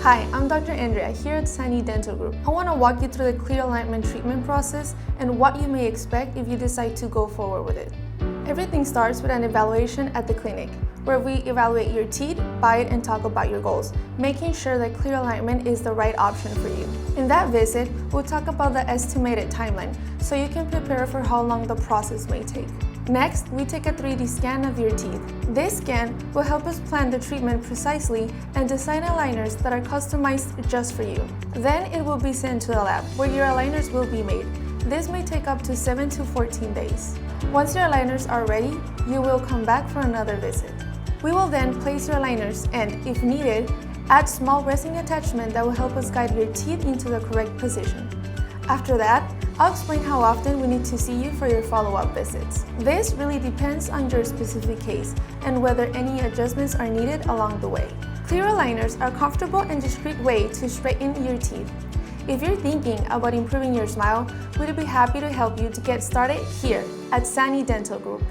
Hi, I'm Dr. Andrea here at Sani Dental Group. I want to walk you through the clear alignment treatment process and what you may expect if you decide to go forward with it. Everything starts with an evaluation at the clinic, where we evaluate your teeth, bite, and talk about your goals, making sure that clear alignment is the right option for you. In that visit, we'll talk about the estimated timeline, so you can prepare for how long the process may take. Next, we take a 3D scan of your teeth. This scan will help us plan the treatment precisely and design aligners that are customized just for you. Then it will be sent to the lab, where your aligners will be made. This may take up to 7 to 14 days. Once your aligners are ready, you will come back for another visit. We will then place your aligners and, if needed, add small resting attachment that will help us guide your teeth into the correct position. After that, I'll explain how often we need to see you for your follow-up visits. This really depends on your specific case and whether any adjustments are needed along the way. Clear aligners are a comfortable and discreet way to straighten your teeth. If you're thinking about improving your smile, we'd be happy to help you to get started here at Sani Dental Group.